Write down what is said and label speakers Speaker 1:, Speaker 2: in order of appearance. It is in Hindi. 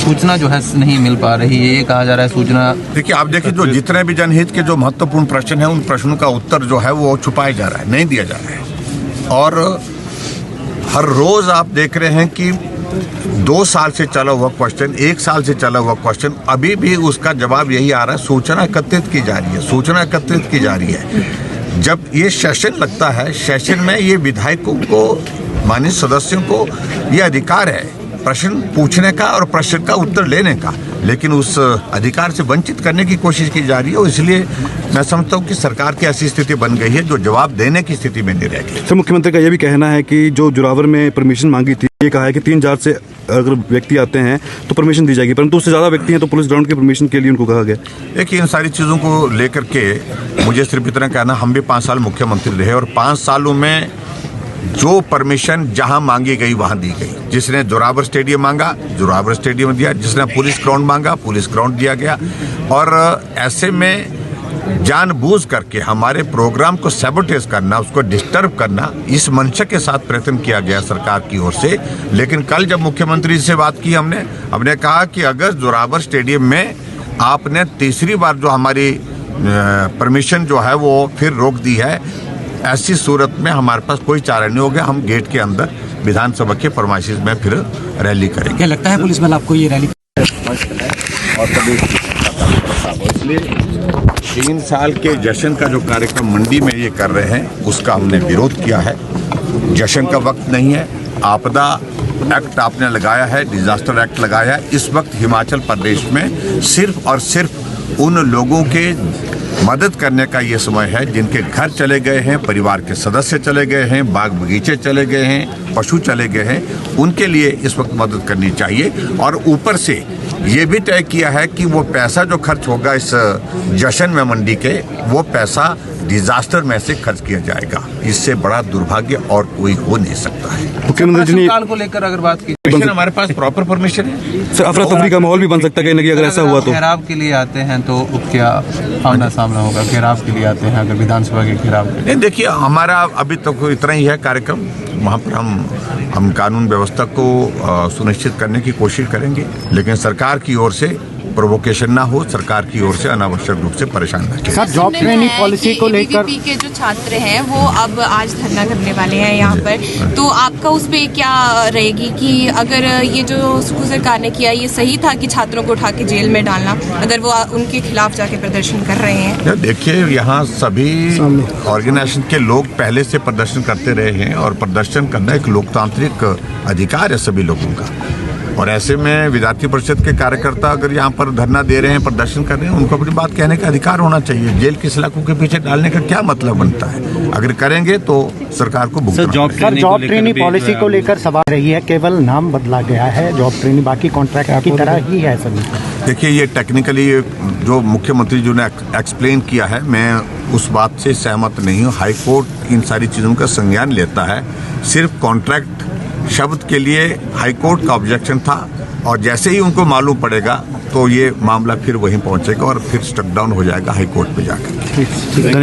Speaker 1: सूचना जो है नहीं मिल पा रही है, ये कहा जा रहा है सूचना।
Speaker 2: देखिए, आप देखिए, जो जितने भी जनहित के जो महत्वपूर्ण प्रश्न हैं, उन प्रश्नों का उत्तर जो है वो छुपाया जा रहा है, नहीं दिया जा रहा है। और हर रोज आप देख रहे हैं कि 2 साल से चला हुआ क्वेश्चन, 1 साल से चला हुआ क्वेश्चन, अभी भी उसका जवाब यही आ रहा है, सूचना एकत्रित की जा रही है, सूचना एकत्रित की जा रही है। जब ये सेशन लगता है, सेशन में ये विधायकों को, माननीय सदस्यों को ये अधिकार है प्रश्न पूछने का और प्रश्न का उत्तर लेने का, लेकिन उस अधिकार से वंचित करने की कोशिश की जा रही है। और इसलिए मैं समझता हूँ कि सरकार की ऐसी स्थिति बन गई है जो जवाब देने की स्थिति में नहीं रह गई।
Speaker 3: सर, मुख्यमंत्री का यह भी कहना है कि जो जोरावर में परमिशन मांगी थी, ये कहा है कि 3,000 से अगर व्यक्ति आते हैं तो परमिशन दी जाएगी, परंतु उससे ज़्यादा व्यक्ति हैं तो पुलिस ग्राउंड की परमिशन के लिए उनको कहा गया।
Speaker 2: देखिए, इन सारी चीज़ों को लेकर के मुझे सिर्फ इतना कहना, हम भी 5 साल मुख्यमंत्री रहे और 5 सालों में जो परमिशन जहां मांगी गई वहां दी गई। जिसने जोरावर स्टेडियम मांगा, जोरावर स्टेडियम दिया, जिसने पुलिस ग्राउंड मांगा, पुलिस ग्राउंड दिया गया। और ऐसे में जानबूझ करके हमारे प्रोग्राम को सैबोटेज करना, उसको डिस्टर्ब करना, इस मंशा के साथ प्रयत्न किया गया सरकार की ओर से। लेकिन कल जब मुख्यमंत्री से बात की हमने कहा कि अगर जोरावर स्टेडियम में आपने तीसरी बार जो हमारी परमिशन जो है वो फिर रोक दी है, ऐसी सूरत में हमारे पास कोई चारा नहीं हो गया, हम गेट के अंदर विधानसभा के प्रीमाइसेस में फिर रैली करेंगे।
Speaker 4: क्या लगता है पुलिस बल आपको ये रैली
Speaker 2: और इसलिए 3 साल के जश्न का जो कार्यक्रम मंडी में ये कर रहे हैं उसका हमने विरोध किया है। जश्न का वक्त नहीं है, आपदा एक्ट आपने लगाया है, डिजास्टर एक्ट लगाया है। इस वक्त हिमाचल प्रदेश में सिर्फ और सिर्फ उन लोगों के मदद करने का ये समय है जिनके घर चले गए हैं, परिवार के सदस्य चले गए हैं, बाग बगीचे चले गए हैं, पशु चले गए हैं, उनके लिए इस वक्त मदद करनी चाहिए। और ऊपर से ये भी तय किया है कि वो पैसा जो खर्च होगा इस जश्न में मंडी के, वो पैसा डिजास्टर में से खर्च किया जाएगा। इससे बड़ा दुर्भाग्य और कोई हो नहीं सकता है।
Speaker 3: मुख्यमंत्री जी
Speaker 1: काल को लेकर अगर बात की,
Speaker 2: हमारे पास प्रॉपर परमिशन है।
Speaker 3: सर, अफरा तफरी का माहौल भी बन सकता है कहीं अगर ऐसा हुआ तो।
Speaker 1: घेराव के लिए आते हैं तो क्या आमना सामना होगा? घेराव के लिए आते हैं अगर विधानसभा के घेराव के लिए?
Speaker 2: देखिए, हमारा अभी तक तो इतना ही है कार्यक्रम। वहाँ पर हम कानून व्यवस्था को सुनिश्चित करने की कोशिश करेंगे, लेकिन सरकार की ओर से प्रोवोकेशन ना हो, सरकार की ओर से अनावश्यक रूप से परेशान ना किया।
Speaker 4: सर, जॉब ट्रेनिंग पॉलिसी को लेकर
Speaker 5: के जो छात्र हैं वो अब आज धरना करने वाले हैं यहाँ पर, तो आपका उस पे क्या रहेगी कि अगर ये जो सरकार ने किया ये सही था कि छात्रों को उठा के जेल में डालना, अगर वो उनके खिलाफ जाके प्रदर्शन कर रहे हैं?
Speaker 2: देखिए, यहाँ सभी ऑर्गेनाइजेशन के लोग पहले से प्रदर्शन करते रहे हैं और प्रदर्शन करना एक लोकतांत्रिक अधिकार है सभी लोगों का। और ऐसे में विद्यार्थी परिषद के कार्यकर्ता अगर यहाँ पर धरना दे रहे हैं, प्रदर्शन कर रहे हैं, उनको अपनी बात कहने का अधिकार होना चाहिए। जेल की सलाखों के पीछे डालने का क्या मतलब बनता है? अगर करेंगे तो सरकार को भुगतना पड़ेगा।
Speaker 4: जॉब ट्रेनिंग पॉलिसी को लेकर सवाल रही है, केवल नाम बदला गया है, जॉब ट्रेनिंग बाकी कॉन्ट्रैक्ट की तरह ही है सभी।
Speaker 2: देखिए, ये टेक्निकली जो मुख्यमंत्री जी ने एक्सप्लेन किया है, मैं उस बात से सहमत नहीं हूँ। हाई कोर्ट इन सारी चीज़ों का संज्ञान लेता है। सिर्फ कॉन्ट्रैक्ट शब्द के लिए हाई कोर्ट का ऑब्जेक्शन था और जैसे ही उनको मालूम पड़ेगा तो ये मामला फिर वहीं पहुंचेगा और फिर स्टक डाउन हो जाएगा हाई कोर्ट पे जाकर।
Speaker 3: धन्यवाद।